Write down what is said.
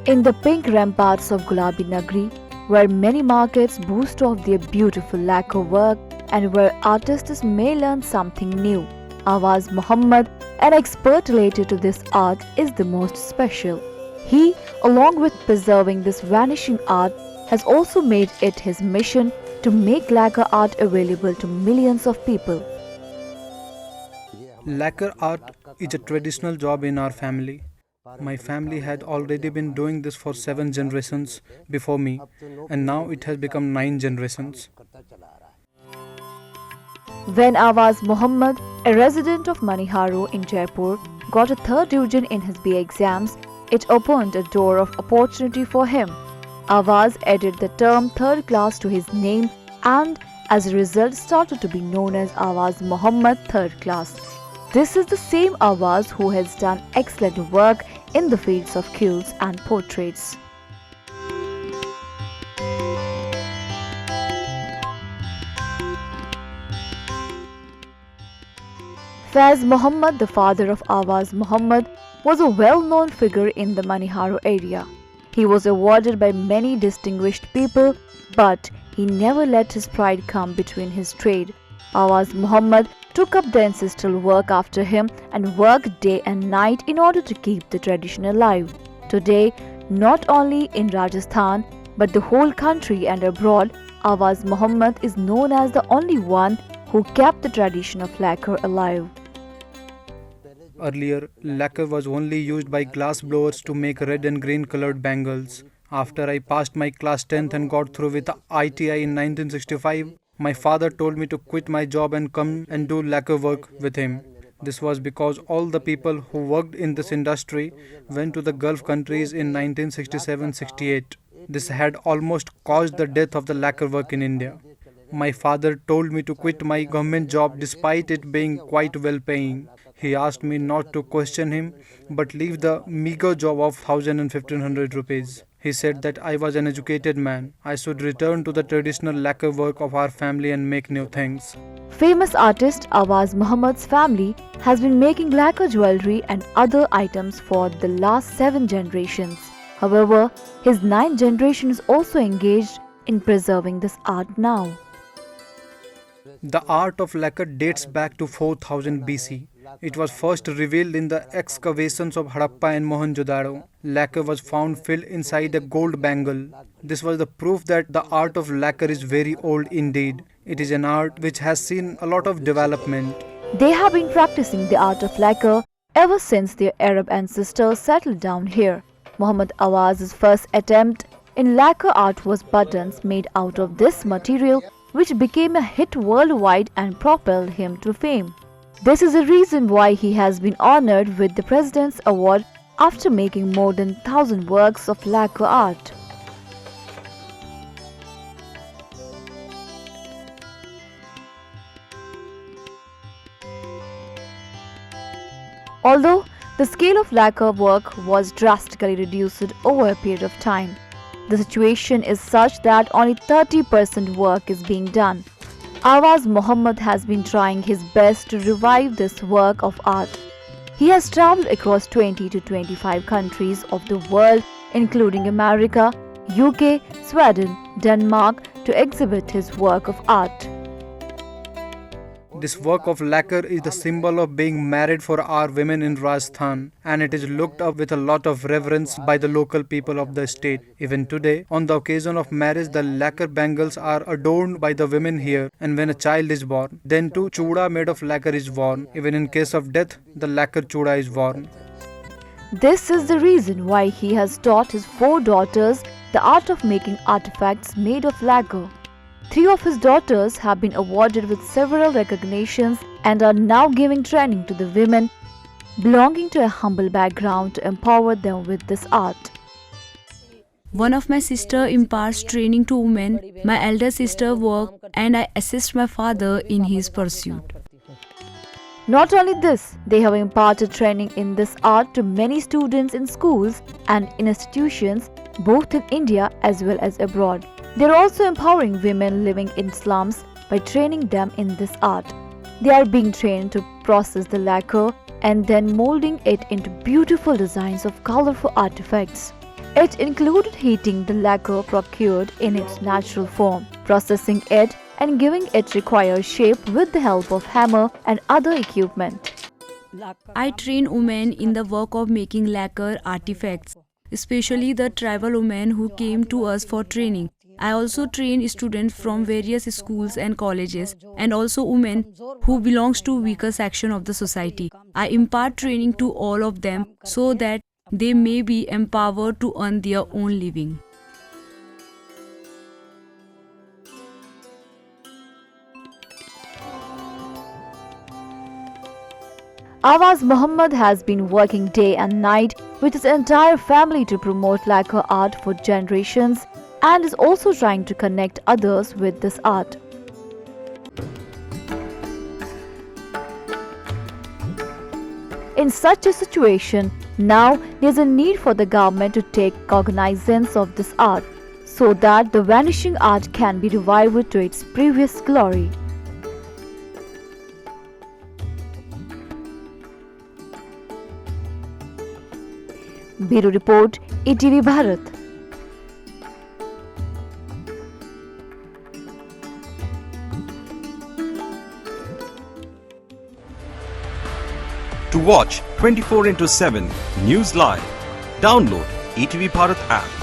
In the pink ramparts of Gulabi Nagri, where many markets boast of their beautiful lacquer work and where artists may learn something new, Awaz Mohammad, an expert related to this art, is the most special. He, along with preserving this vanishing art, has also made it his mission to make lacquer art available to millions of people. Lacquer art is a traditional job in our family. My family had already been doing this for 7 generations before me, and now it has become 9 generations. When Awaz Mohammad, a resident of Manohar in Jaipur, got a 3rd division in his BA exams, it opened a door of opportunity for him. Awaz added the term 3rd class to his name and as a result started to be known as Awaz Mohammad 3rd class. This is the same Awaz who has done excellent work in the fields of quilts and portraits. Faiz Mohammad, the father of Awaz Mohammad, was a well-known figure in the Manohar area. He was awarded by many distinguished people, but he never let his pride come between his trade. Awaz Mohammad took up the ancestral work after him and worked day and night in order to keep the tradition alive. Today, not only in Rajasthan, but the whole country and abroad, Awaz Mohammad is known as the only one who kept the tradition of lacquer alive. Earlier, lacquer was only used by glass blowers to make red and green colored bangles. After I passed my class 10th and got through with ITI in 1965, my father told me to quit my job and come and do lacquer work with him. This was because all the people who worked in this industry went to the Gulf countries in 1967-68. This had almost caused the death of the lacquer work in India. My father told me to quit my government job despite it being quite well paying. He asked me not to question him but leave the meager job of 1,000 and 1,500 rupees. He said that I was an educated man. I should return to the traditional lacquer work of our family and make new things. Famous artist Awaz Mohammad's family has been making lacquer jewelry and other items for the last 7 generations. However, his 9th generation is also engaged in preserving this art now. The art of lacquer dates back to 4000 BC. It was first revealed in the excavations of Harappa and Mohenjo-daro. Lacquer was found filled inside a gold bangle. This was the proof that the art of lacquer is very old indeed. It is an art which has seen a lot of development. They have been practicing the art of lacquer ever since their Arab ancestors settled down here. Muhammad Awaz's first attempt in lacquer art was buttons made out of this material, which became a hit worldwide and propelled him to fame. This is the reason why he has been honored with the President's Award after making more than 1,000 works of lacquer art. Although the scale of lacquer work was drastically reduced over a period of time, the situation is such that only 30% work is being done. Awaz Mohammad has been trying his best to revive this work of art. He has traveled across 20 to 25 countries of the world, including America, UK, Sweden, Denmark, to exhibit his work of art. This work of lacquer is the symbol of being married for our women in Rajasthan, and it is looked up with a lot of reverence by the local people of the state. Even today, on the occasion of marriage, the lacquer bangles are adorned by the women here, and when a child is born, then too chuda made of lacquer is worn. Even in case of death, the lacquer chuda is worn. This is the reason why he has taught his 4 daughters the art of making artifacts made of lacquer. 3 of his daughters have been awarded with several recognitions and are now giving training to the women belonging to a humble background to empower them with this art. One of my sister imparts training to women, my elder sister work, and I assist my father in his pursuit. Not only this, they have imparted training in this art to many students in schools and in institutions both in India as well as abroad. They are also empowering women living in slums by training them in this art. They are being trained to process the lacquer and then molding it into beautiful designs of colorful artifacts. It included heating the lacquer procured in its natural form, processing it and giving it required shape with the help of hammer and other equipment. I train women in the work of making lacquer artifacts, especially the tribal women who came to us for training. I also train students from various schools and colleges and also women who belongs to weaker section of the society. I impart training to all of them so that they may be empowered to earn their own living. Awaz Mohammad has been working day and night with his entire family to promote lacquer art for generations and is also trying to connect others with this art. In such a situation, now there's a need for the government to take cognizance of this art so that the vanishing art can be revived to its previous glory. Bureau Report, ETV Bharat. To watch 24/7 News Live, download ETV Bharat app.